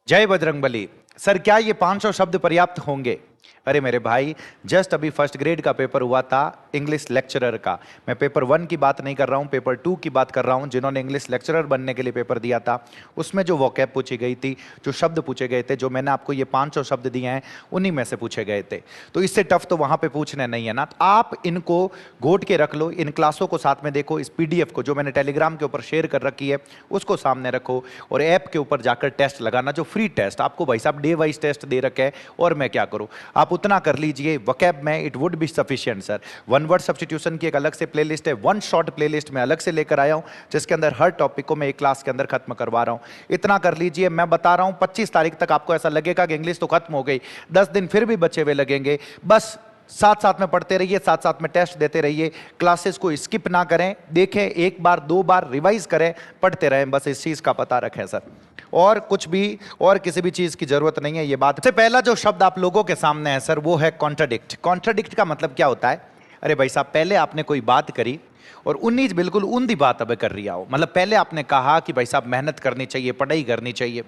जय बजरंगबली। सर क्या ये 500 शब्द पर्याप्त होंगे? अरे मेरे भाई, जस्ट अभी फर्स्ट ग्रेड का पेपर हुआ था इंग्लिश लेक्चरर का। मैं पेपर 1 की बात नहीं कर रहा हूँ, पेपर 2 की बात कर रहा हूँ। जिन्होंने इंग्लिश लेक्चरर बनने के लिए पेपर दिया था, उसमें जो वोकैब पूछी गई थी, जो शब्द पूछे गए थे, जो मैंने आपको ये 500 शब्द दिए हैं, उन्हीं में से पूछे गए थे। तो इससे टफ तो वहाँ पे पूछने नहीं है ना। तो आप इनको घोट के रख लो, इन क्लासों को साथ में देखो, इस PDF को जो मैंने टेलीग्राम के ऊपर शेयर कर रखी है उसको सामने रखो, और ऐप के ऊपर जाकर टेस्ट लगाना, जो फ्री टेस्ट आपको भाई साहब डे वाइज टेस्ट दे रखे है। और मैं क्या करूँ, आप उतना कर लीजिए। वोकैब में it would be sufficient sir. One word substitution की एक अलग से प्लेलिस्ट है, वन शॉट प्लेलिस्ट में अलग से लेकर आया हूं, जिसके अंदर हर टॉपिक को मैं एक क्लास के अंदर खत्म करवा रहा हूं। इतना कर लीजिए। मैं बता रहा हूं 25 तारीख तक आपको ऐसा लगेगा कि इंग्लिश तो खत्म हो गई, 10 दिन फिर भी बचे हुए लगेंगे। बस साथ साथ में पढ़ते रहिए, साथ साथ में टेस्ट देते रहिए, क्लासेस को स्किप ना करें, देखें एक बार 2 बार रिवाइज करें, पढ़ते रहें। बस इस चीज का पता रखें सर, और कुछ भी और किसी भी चीज की जरूरत नहीं है। ये बात सबसे पहला जो शब्द आप लोगों के सामने है सर, वो है कॉन्ट्राडिक्ट। कॉन्ट्राडिक्ट का मतलब क्या होता है? अरे भाई साहब, पहले आपने कोई बात करी और उन्नीस बिल्कुल उन्दी बात अब कर रही हो। मतलब पहले आपने कहा कि भाई साहब मेहनत करनी चाहिए, पढ़ाई करनी चाहिए,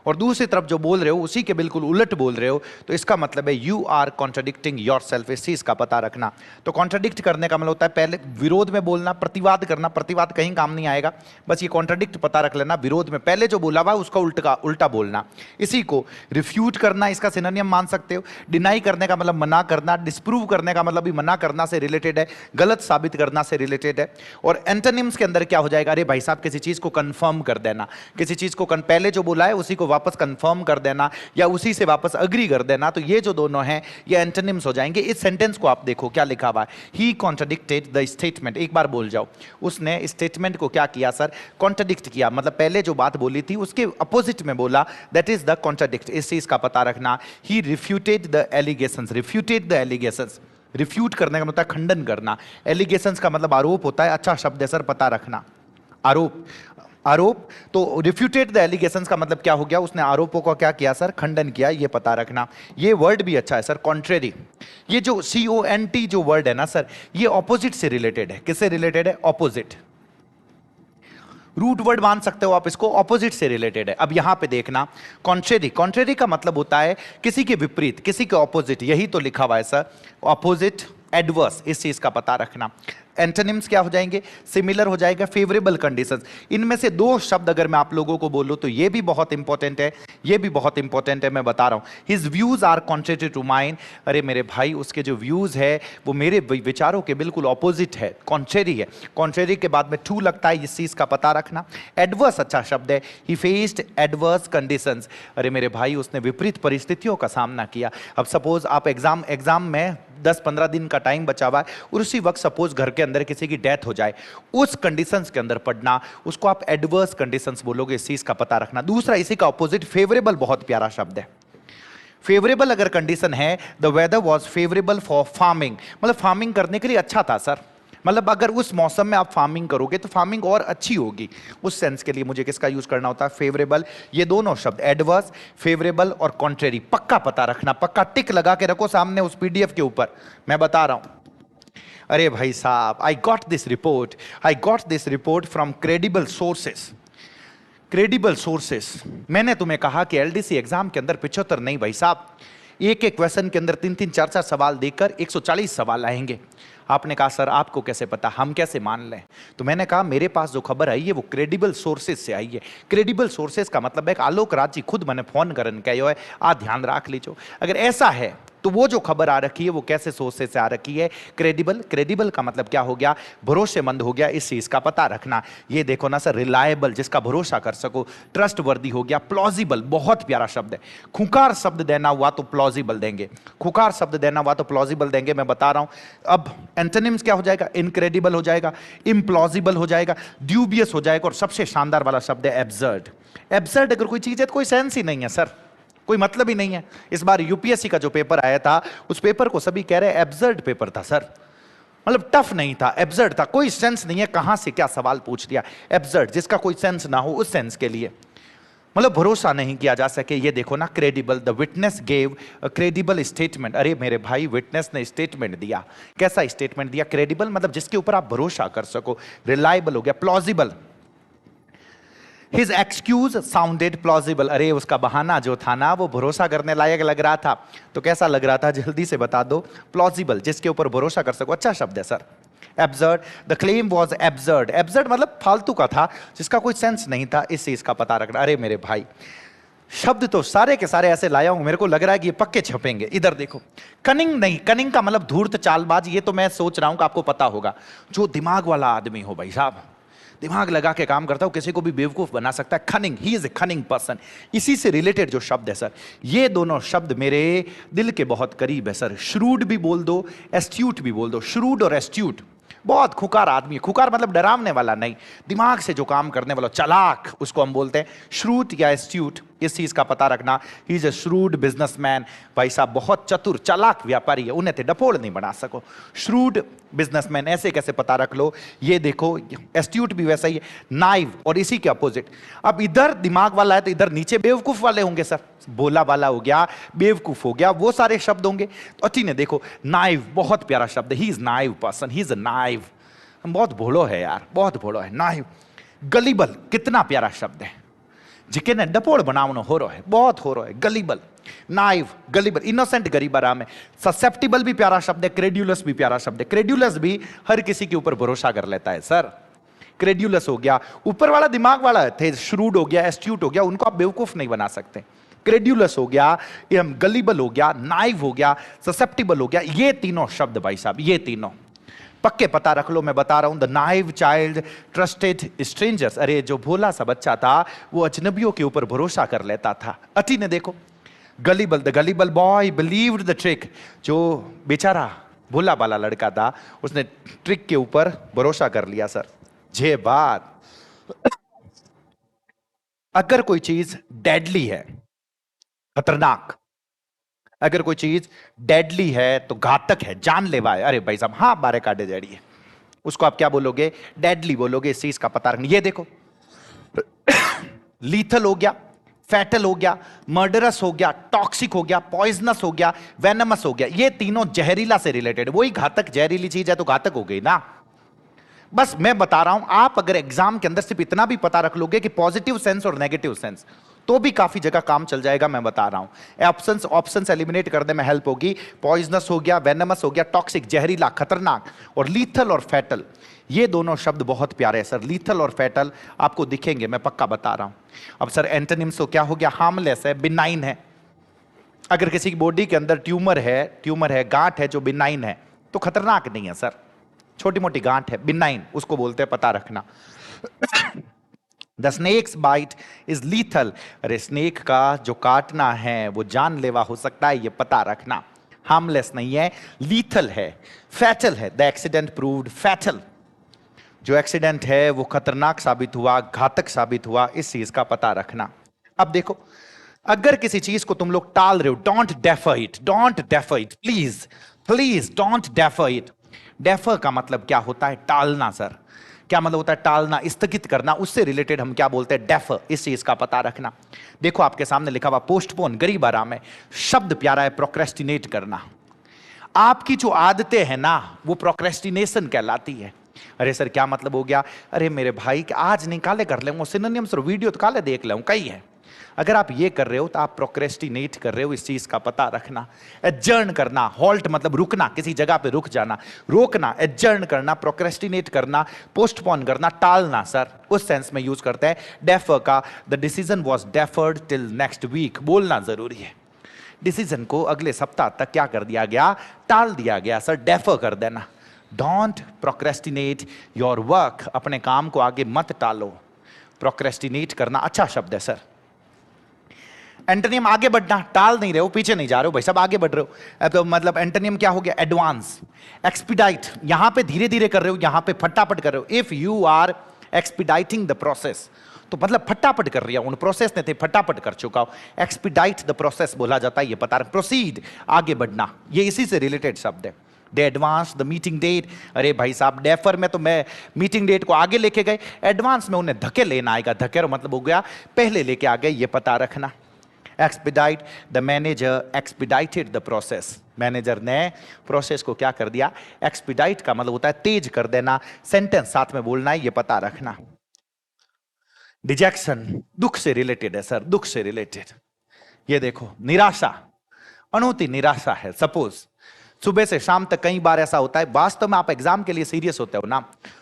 और दूसरी तरफ जो बोल रहे हो उसी के बिल्कुल उलट बोल रहे हो, तो इसका मतलब है यू आर कॉन्ट्राडिक्टिंग योरसेल्फ। इस चीज का पता रखना। तो कॉन्ट्राडिक्ट करने का मतलब होता है पहले विरोध में बोलना, प्रतिवाद करना। प्रतिवाद कहीं काम नहीं आएगा, बस ये कॉन्ट्राडिक्ट पता रख लेना। विरोध में पहले जो बोला हुआ है उसका उल्टा बोलना, इसी को रिफ्यूट करना, इसका सिनोनियम मान सकते हो। डिनाई करने का मतलब मना करना, डिस्प्रूव करने का मतलब भी मना करना से रिलेटेड है, गलत साबित करना से रिलेटेड है। और एंटोनिम्स के अंदर क्या हो जाएगा? अरे भाई साहब, किसी चीज को कंफर्म कर देना, किसी चीज को पहले जो बोला है उसी को वापस कंफर्म कर देना, या उसी से वापस अग्री कर देना। तो ये जो दोनों हैं ये एंटोनिम्स हो जाएंगे। इस सेंटेंस को आप देखो क्या लिखा हुआ है, ही कॉन्ट्राडिक्टेड द स्टेटमेंट। एक बार बोल जाओ, उसने स्टेटमेंट को क्या किया सर? कॉन्ट्राडिक्ट किया। मतलब पहले जो बात बोली थी उसके अपोजिट में बोला, दैट इज द कॉन्ट्राडिक्ट। इस चीज का पता रखना। He refuted the allegations. Refuted the allegations, refute करने का मतलब खंडन करना। एलिगेशंस का मतलब आरोप होता है। अच्छा शब्द है सर, पता रखना, आरोप। आरोप, तो रिफ्यूटेड द एलिगेशंस का मतलब क्या हो गया? उसने आरोपों का क्या किया सर? खंडन किया। ये पता रखना। ये वर्ड भी अच्छा है सर, कॉन्ट्रेरी। ये जो CONT जो वर्ड है ना सर, ये ऑपोजिट से रिलेटेड है। किससे रिलेटेड है? ऑपोजिट। रूट वर्ड मान सकते हो आप इसको, ऑपोजिट से रिलेटेड है। अब यहां पे देखना, कॉन्ट्रेरी। कॉन्ट्रेरी का मतलब होता है किसी के विपरीत, किसी के ऑपोजिट। यही तो लिखा हुआ है सर, ऑपोजिट, एडवर्स। इस चीज का पता रखना। एंटोनिम्स क्या हो जाएंगे? सिमिलर हो जाएगा, फेवरेबल कंडीशंस। इनमें से 2 शब्द अगर मैं आप लोगों को बोलूं तो ये भी बहुत इंपॉर्टेंट है, ये भी बहुत इंपॉर्टेंट है। मैं बता रहा हूं, his views are contrary to mine. अरे मेरे भाई, उसके जो व्यूज है वो मेरे विचारों के बिल्कुल ऑपोजिट है, कॉन्ट्रेरी है। कॉन्ट्रेरी के बाद में टू लगता है, इस चीज का पता रखना। एडवर्स अच्छा शब्द है, ही फेस्ड एडवर्स कंडीशंस। अरे मेरे भाई, उसने विपरीत परिस्थितियों का सामना किया। अब सपोज आप एग्जाम में 10-15 दिन का टाइम बचा हुआ है, और उसी वक्त सपोज घर के अंदर किसी की डेथ हो जाए, उस कंडीशंस के अंदर पढ़ना, उसको आप एडवर्स कंडीशंस बोलोगे। इस चीज का पता रखना। दूसरा इसी का ऑपोजिट फेवरेबल, बहुत प्यारा शब्द है। फेवरेबल अगर कंडीशन है, the weather was favourable for farming, मतलब फार्मिंग करने के लिए अच्छा था सर। मतलब अगर उस मौसम में आप फार्मिंग करोगे तो फार्मिंग और अच्छी होगी। उस सेंस के लिए मुझे किसका यूज करना होता है? फेवरेबल। ये दोनों शब्द एडवर्स, फेवरेबल और कॉन्ट्रेरी, पक्का पता रखना, पक्का टिक लगा के रखो सामने उस PDF के ऊपर। मैं बता रहा हूं, अरे भाई साहब, I got this report from credible sources. Credible sources. मैंने तुम्हें कहा कि LDC एग्जाम के अंदर 75 नहीं भाई साहब, एक एक क्वेश्चन के अंदर 3-3, 4-4 सवाल देकर 140 सवाल आएंगे। आपने कहा सर आपको कैसे पता, हम कैसे मान लें? तो मैंने कहा मेरे पास जो खबर आई है वो क्रेडिबल सोर्सेज से आई है। क्रेडिबल सोर्सेज का मतलब है कि आलोक राज जी खुद मैंने फोन करन कहो है, आ ध्यान रख लीजिए। अगर ऐसा है तो वो जो खबर आ रखी है वो कैसे सोर्सेज से आ रखी है? क्रेडिबल। क्रेडिबल का मतलब क्या हो गया? भरोसेमंद हो गया। इस चीज का पता रखना। ये देखो ना सर, रिलायबल, जिसका भरोसा कर सको, ट्रस्ट वर्दी हो गया। प्लॉजिबल, बहुत प्यारा शब्द है। खुकार शब्द देना हुआ तो प्लॉजिबल देंगे, खुकार शब्द देना हुआ तो प्लॉजिबल देंगे। मैं बता रहा हूं। अब एंटोनिम्स क्या हो जाएगा? इनक्रेडिबल हो जाएगा, इम्प्लॉजिबल हो जाएगा, ड्यूबियस हो जाएगा, और सबसे शानदार वाला शब्द है एब्सर्ड। एब्सर्ड अगर कोई चीज है तो कोई सेंस ही नहीं है सर, कोई मतलब ही नहीं है। इस बार UPSC का जो पेपर आया था, उस पेपर को सभी कह रहे हैं एब्सर्ड पेपर था सर। मतलब टफ नहीं था, एब्सर्ड था। कोई सेंस नहीं है, कहां से क्या सवाल पूछ लिया। एब्सर्ड, जिसका कोई सेंस ना हो, उस सेंस के लिए मतलब भरोसा नहीं किया जा सके। ये देखो ना, credible. The witness gave a credible statement. अरे मेरे भाई, विटनेस ने स्टेटमेंट दिया। कैसा स्टेटमेंट दिया? क्रेडिबल, मतलब जिसके ऊपर आप भरोसा कर सको। रिलायबल हो गया। Plausible, His excuse sounded plausible. अरे उसका बहाना जो था ना वो भरोसा करने लायक लग रहा था। तो कैसा लग रहा था जल्दी से बता दो। Plausible, जिसके ऊपर भरोसा कर सको। अच्छा शब्द है sir. Absurd, the claim was absurd. Absurd मतलब फालतू का था, जिसका कोई सेंस नहीं था, इस चीज का पता रखना। अरे मेरे भाई, शब्द तो सारे के सारे ऐसे लाया हूं, मेरे को लग रहा है कि ये पक्के छपेंगे। इधर देखो, कनिंग नहीं, कनिंग का मतलब धूर्त चालबाज। ये तो मैं सोच रहा हूं कि आपको पता होगा। जो दिमाग वाला आदमी हो भाई साहब, दिमाग लगा के काम करता हो, किसी को भी बेवकूफ बना सकता है। खनिंग, ही इज ए खनिंग पर्सन। इसी से रिलेटेड जो शब्द है सर, ये दोनों शब्द मेरे दिल के बहुत करीब है सर। श्रूड भी बोल दो, एस्ट्यूट भी बोल दो। श्रूड और एस्ट्यूट, बहुत खुकार आदमी। खुकार मतलब डरावने वाला नहीं, दिमाग से जो काम करने वाला, चालाक, उसको हम बोलते हैं श्रूड या एस्ट्यूट। इस चीज का पता रखना। He is a shrewd businessman. भाई साहब बहुत चतुर चालाक व्यापारी है, उन्हें तो डपोड़ नहीं बना सको। श्रूड बिजनेसमैन, ऐसे कैसे पता रख लो। ये देखो, एस्ट्यूट भी वैसा ही है, नाइव, और इसी के अपोजिट। अब इधर दिमाग वाला है तो इधर नीचे बेवकूफ वाले होंगे सर। बोला वाला हो गया, बेवकूफ हो गया, वो सारे शब्द होंगे। तो अच्छी ने देखो, नाइव बहुत प्यारा शब्द है। He is naive person, he is a naive. बहुत भोलो है यार, बहुत भोलो है। नाइव। गलीबल, कितना प्यारा शब्द है। जिके ने डपोड़ बनावनो हो रहा है, बहुत हो रहा है। गलीबल, नाइव, गलीबल, इनोसेंट गरीब आराम है। ससेप्टिबल भी प्यारा शब्द है, क्रेड्यूलस भी प्यारा शब्द है। क्रेड्यूलस भी हर किसी के ऊपर भरोसा कर लेता है सर। क्रेड्यूलस हो गया, ऊपर वाला दिमाग वाला थे। श्रूड हो गया, एस्ट्यूट हो गया, उनको आप बेवकूफ नहीं बना सकते। क्रेड्यूलस हो गया, गलीबल हो गया, नाइव हो गया, ससेप्टिबल हो गया। ये तीनों शब्द भाई साहब, ये तीनों पक्के पता रख लो। मैं बता रहा हूं, the naive child trusted strangers. अरे जो भोला सा बच्चा था वो अजनबियों के ऊपर भरोसा कर लेता था। अति ने देखो, gullible, the gullible boy believed the trick. जो बेचारा भोला वाला लड़का था, उसने ट्रिक के ऊपर भरोसा कर लिया सर। जे बात, अगर कोई चीज डेडली है, खतरनाक, अगर कोई चीज डेडली है तो घातक है, जानलेवा है, अरे भाई साहब हाँ बारे काटे जड़ी है, उसको आप क्या बोलोगे? डेडली बोलोगे। इस चीज का पता रखना। ये देखो, लीथल हो गया, फैटल हो गया, मर्डरस हो गया, टॉक्सिक हो गया, पॉइजनस हो गया, वेनमस हो गया। ये तीनों जहरीला से रिलेटेड। वही घातक, जहरीली चीज है तो घातक हो गई ना। बस मैं बता रहा हूं, आप अगर एग्जाम के अंदर सिर्फ इतना भी पता रख लोगे कि पॉजिटिव सेंस और नेगेटिव सेंस, तो भी काफी जगह काम चल जाएगा। मैं बता रहा हूं, ऑप्शंस एलिमिनेट करने में हेल्प होगी। पॉइजनस हो गया, वेनमस हो गया, टॉक्सिक जहरीला, खतरनाक, और लीथल और फैटल। ये दोनों शब्द बहुत प्यारे हैं सर। लीथल और फैटल आपको दिखेंगे, मैं पक्का बता रहा हूं। अब सर एंटोनिम्स तो क्या हो गया? हार्मलेस है, बिनाइन है। अगर किसी की बॉडी के अंदर ट्यूमर है, गांठ है जो बिनाइन है, तो खतरनाक नहीं है सर। छोटी मोटी गांठ है, बिनाइन, उसको बोलते हैं, पता रखना। The snakes bite is lethal. अरे स्नेक का जो काटना है वो जानलेवा हो सकता है, ये पता रखना। हार्मलेस नहीं है, लीथल है। फैटल है, द एक्सीडेंट प्रूव्ड फैटल। जो एक्सीडेंट है वो खतरनाक साबित हुआ, घातक साबित हुआ। इस चीज का पता रखना। अब देखो, अगर किसी चीज को तुम लोग टाल रहे हो, don't defer it, don't defer it, please please don't defer it. Defer का मतलब क्या होता है? टालना सर। क्या मतलब होता है? टालना, स्थगित करना। उससे रिलेटेड हम क्या बोलते हैं? डेफर। इस चीज का पता रखना। देखो आपके सामने लिखा हुआ पोस्टपोन, गरीब आराम है। शब्द प्यारा है, प्रोक्रेस्टिनेट करना। आपकी जो आदतें हैं ना, वो प्रोक्रेस्टिनेशन कहलाती है। अरे सर क्या मतलब हो गया? अरे मेरे भाई आज नहीं काले कर ले, सिनोनिम्स और वीडियो तो काले देख ले, कई है। अगर आप ये कर रहे हो तो आप प्रोक्रेस्टिनेट कर रहे हो। इस चीज का पता रखना। एडजर्न करना, हॉल्ट मतलब रुकना, किसी जगह पे रुक जाना, रोकना। एडजर्न करना, प्रोक्रेस्टिनेट करना, पोस्टपोन करना, टालना सर, उस सेंस में यूज करते हैं। डेफर का, the decision was deferred till next week, बोलना जरूरी है। डिसीजन को अगले सप्ताह तक क्या कर दिया गया? टाल दिया गया सर, डेफर कर देना। डोंट प्रोक्रेस्टिनेट योर वर्क, अपने काम को आगे मत टालो। प्रोक्रेस्टिनेट करना अच्छा शब्द है सर। एंटोनियम आगे बढ़ना, टाल नहीं रहे हो, पीछे नहीं जा रहे हो भाई, सब आगे बढ़ रहे हो। तो मतलब एंटोनियम क्या हो गया? एडवांस। एक्सपीडाइट, यहां पे धीरे धीरे कर रहे हो, यहां पे फटाफट कर रहे हो। If you are expediting the process, तो मतलब फटाफट कर रही है, उन प्रोसेस ने थे फटाफट कर चुका हो। एक्सपीडाइट द प्रोसेस बोला जाता है, ये पता रहे। प्रोसीड, आगे बढ़ना, ये इसी से रिलेटेड शब्द है। दे एडवांस द मीटिंग डेट। अरे भाई साहब, डेफर में तो मैं मीटिंग डेट को आगे लेके गए, एडवांस में उन्हें धके लेना आएगा। धके मतलब हो गया पहले लेके आ गए, ये पता रखना। Expedite, the manager expedited the process. Manager ने प्रोसेस को क्या कर दिया? एक्सपीडाइट का मतलब होता है तेज कर देना। सेंटेंस साथ में बोलना है, ये पता रखना। डिजेक्शन दुख से रिलेटेड है सर, दुख से रिलेटेड। ये देखो निराशा, अनूठी निराशा है। सपोज सुबह से शाम तक कई बार ऐसा होता है, वास्तव में आप एग्जाम के लिए सीरियस होते हो ना,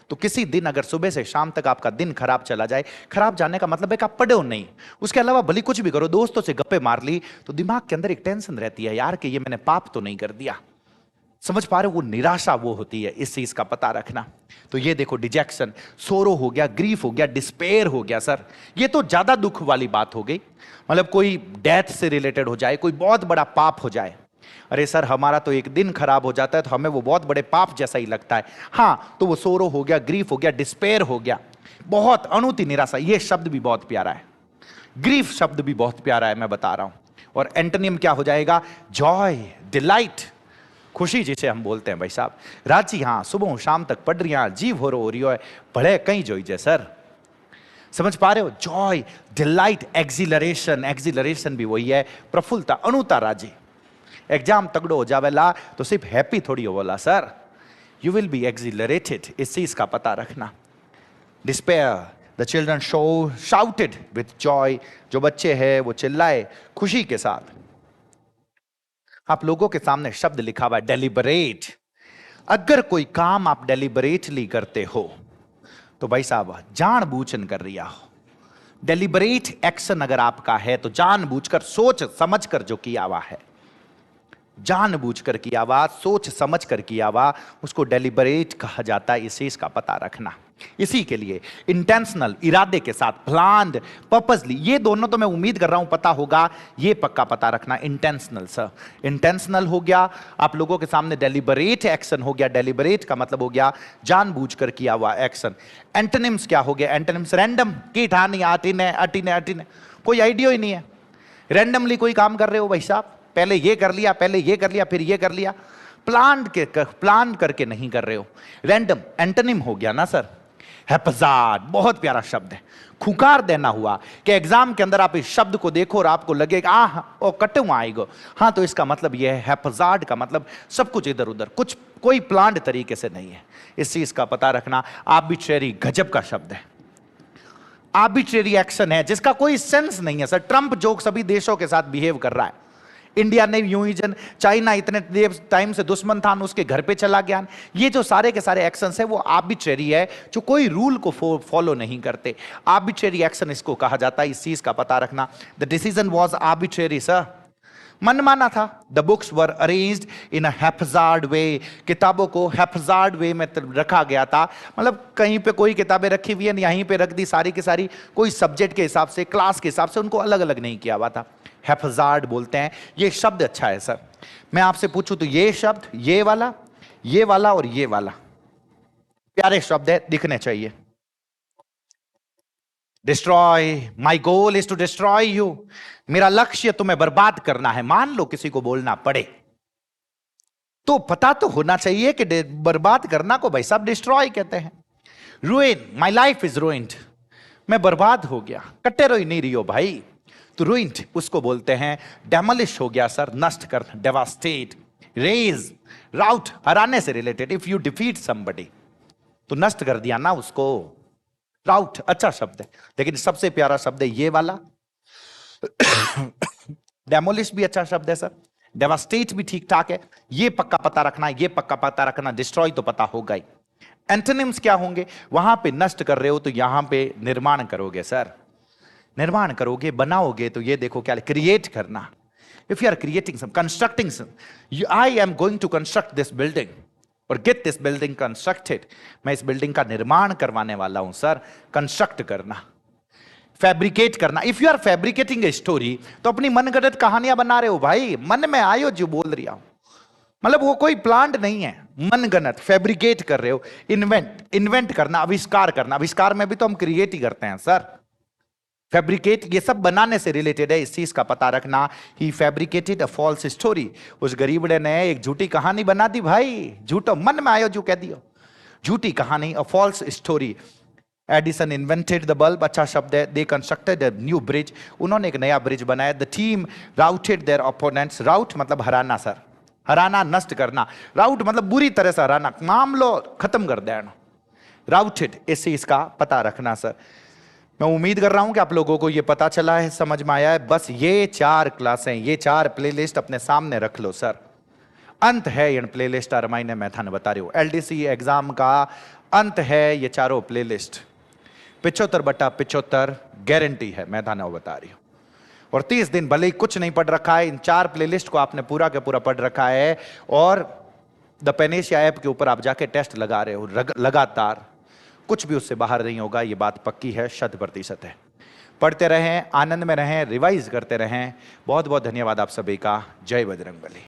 तो किसी दिन अगर सुबह से शाम तक आपका दिन खराब चला जाए, खराब जाने का मतलब है कि आप पढ़े हो नहीं, उसके अलावा भले कुछ भी करो, दोस्तों से गप्पे मार ली, तो दिमाग के अंदर एक टेंशन रहती है यार कि ये मैंने पाप तो नहीं कर दिया। समझ पा रहे हो? वो निराशा वो होती है, इस चीज का पता रखना। तो ये देखो डिजेक्शन, सोरो हो गया, ग्रीफ हो गया, डिस्पेयर हो गया। सर ये तो ज्यादा दुख वाली बात हो गई, मतलब कोई डेथ से रिलेटेड हो जाए, कोई बहुत बड़ा पाप हो जाए। अरे सर हमारा तो एक दिन खराब हो जाता है तो हमें वो बहुत बड़े पाप जैसा ही लगता है। हाँ तो वो सोरो हो गया, ग्रीफ हो गया, डिस्पेयर हो गया, बहुत अनूठी निराशा। ये शब्द भी बहुत प्यारा है, ग्रीफ शब्द भी बहुत प्यारा है, मैं बता रहा हूं। और एंटोनिम क्या हो जाएगा? जॉय, डिलाइट, खुशी जिसे हम बोलते हैं भाई साहब। रांची हाँ सुबह शाम तक पढ़ रही हैं, जीव हो रही है, बड़े कहीं जोईजे सर। समझ पा रहे हो? जॉय, डिलाइट, एक्सिलरेशन, एक्सिलरेशन भी वही है, प्रफुल्लता, अनुता राजी। एग्जाम तगड़ो हो जावेला तो सिर्फ हैप्पी थोड़ी हो बोला sir, you will be accelerated, इस चीज का पता रखना। Despair, the children shouted with Joy, जो बच्चे हैं वो चिल्लाए खुशी के साथ। आप लोगों के सामने शब्द लिखा हुआ है डेलिबरेट। अगर कोई काम आप डेलिबरेटली करते हो तो भाई साहब जानबूझकर कर रिया हो। डेलिबरेट एक्शन अगर आपका है तो जानबूझकर, सोच समझकर जो किया हुआ है, जानबूझकर किया हुआ, सोच समझकर किया हुआ, उसको डेलिबरेट कहा जाता है। इस चीज का पता रखना। इसी के लिए इंटेंशनल, इरादे के साथ, प्लान्ड, पर्पसली, ये दोनों तो मैं उम्मीद कर रहा हूं पता होगा, ये पक्का पता रखना। इंटेंशनल सर, इंटेंशनल हो गया आप लोगों के सामने, डेलिबरेट एक्शन हो गया, डेलिबरेट का मतलब हो गया जानबूझकर किया हुआ एक्शन। एंटोनिम्स क्या हो गया? एंटोनिम्स रैंडम, की ठानी आटिने अटिने अटिने, कोई आइडिया ही नहीं है, रैंडमली कोई काम कर रहे हो भाई साहब, पहले ये कर लिया, पहले ये कर लिया, फिर ये कर लिया, प्लान करके नहीं कर रहे हो, रैंडम। एंटोनिम हो गया ना सर हैप्पजार्ड, बहुत प्यारा शब्द है। खुकार देना हुआ कि एग्जाम के अंदर आप इस शब्द को देखो और आपको लगेगा आह ओ कटे आएगा, हाँ तो इसका मतलब यह है हैप्पजार्ड का मतलब सब कुछ इधर उधर, कुछ कोई प्लान्ड तरीके से नहीं है। इस चीज का पता रखना। आर्बिट्रेरी गजब का शब्द है, आर्बिट्रेरी एक्शन है जिसका कोई सेंस नहीं है सर। ट्रंप जो सभी देशों के साथ बिहेव कर रहा है, इंडिया ने यूं ही चाइना इतने टाइम से दुश्मन था, उसके घर पे चला गया, ये जो सारे के सारे एक्शंस है वो आर्बिट्रेरी है, जो कोई रूल को फॉलो नहीं करते। आर्बिट्रेरी एक्शन इसको कहा जाता है, इस चीज का पता रखना। The decision was arbitrary sir, मनमाना था। The books were arranged in a haphazard way, किताबों को हैप्पजार्ड वे में रखा गया था, मतलब कहीं पे कोई किताबें रखी हुई है यहीं पे रख दी सारी की सारी, कोई सब्जेक्ट के हिसाब से, क्लास के हिसाब से उनको अलग अलग नहीं किया हुआ था। हैप्पजार्ड बोलते हैं। ये शब्द अच्छा है सर। मैं आपसे पूछूं तो ये शब्द, ये वाला और ये वाला प्यारे शब्द है, दिखने चाहिए। Destroy, my goal is to destroy you, मेरा लक्ष्य तुम्हें बर्बाद करना है। मान लो किसी को बोलना पड़े तो पता तो होना चाहिए कि बर्बाद करना को भाई साहब डिस्ट्रॉय कहते हैं। Ruin, my life is ruined, मैं बर्बाद हो गया, कट्टे रोई नहीं रियो भाई, तो रुइंड उसको बोलते हैं। डेमोलिश हो गया सर, नष्ट करना, डेवास्टेट। रेज, राउट, हराने से related, if you defeat somebody तो नष्ट कर दिया ना उसको। राउट अच्छा शब्द है, लेकिन सबसे प्यारा शब्द है ये वाला। डेमोलिश भी अच्छा शब्द है सर, डेवास्टेट भी ठीक ठाक है। ये पक्का पता रखना, ये पक्का पता रखना। डिस्ट्रॉय तो पता होगा ही। एंटोनिम्स क्या होंगे? वहां पे नष्ट कर रहे हो तो यहां पे निर्माण करोगे सर, निर्माण करोगे, बनाओगे। तो ये देखो क्या, क्रिएट करना। If you are creating some, constructing some, I am going to construct this building और गेट दिस बिल्डिंग कंस्ट्रक्टेड, मैं इस बिल्डिंग का निर्माण करवाने वाला हूं सर। कंस्ट्रक्ट करना, फैब्रिकेट करना। If you are fabricating a story तो अपनी मनगढ़ंत कहानियां बना रहे हो भाई, मन में आयो जो बोल रहा हूं, मतलब वो कोई प्लांट नहीं है, मनगढ़ंत फैब्रिकेट कर रहे हो। इन्वेंट करना, आविष्कार करना, आविष्कार में भी तो हम क्रिएट ही करते हैं सर। फैब्रिकेट ये सब बनाने से रिलेटेड है, इस चीज का पता रखना। ही फैब्रिकेटेड अ फॉल्स स्टोरी, उस गरीबड़े ने एक झूठी कहानी बना दी भाई, झूठो मन में आयो जो कह दियो, झूठी कहानी, a false story. Edison invented the bulb, अच्छा शब्द है। They constructed a new bridge, उन्होंने एक नया ब्रिज बनाया। The team routed their opponents, rout मतलब हराना सर, हराना, नष्ट करना। राउट मतलब बुरी तरह से हराना, मामलो खत्म कर देना, राउटेड। इस चीज का पता रखना सर। मैं उम्मीद कर रहा हूं कि आप लोगों को ये पता चला है, समझ में आया है। बस ये 4 क्लासें, ये 4 प्लेलिस्ट अपने सामने रख लो सर। अंत है इन प्लेलिस्ट रमाइने मैं थाने बता रही हूं, एलडीसी एग्जाम का अंत है ये चारों प्लेलिस्ट। 75/75 गारंटी है, मैं थाने बता रही हूं। और 30 दिन भले ही कुछ नहीं पढ़ रखा है, इन 4 प्लेलिस्ट को आपने पूरा के पूरा पढ़ रखा है और द पेनेशिया ऐप के ऊपर आप जाके टेस्ट लगा रहे हो लगातार, कुछ भी उससे बाहर नहीं होगा, ये बात पक्की है, 100% है। पढ़ते रहें, आनंद में रहें, रिवाइज करते रहें। बहुत बहुत धन्यवाद आप सभी का। जय बजरंगबली।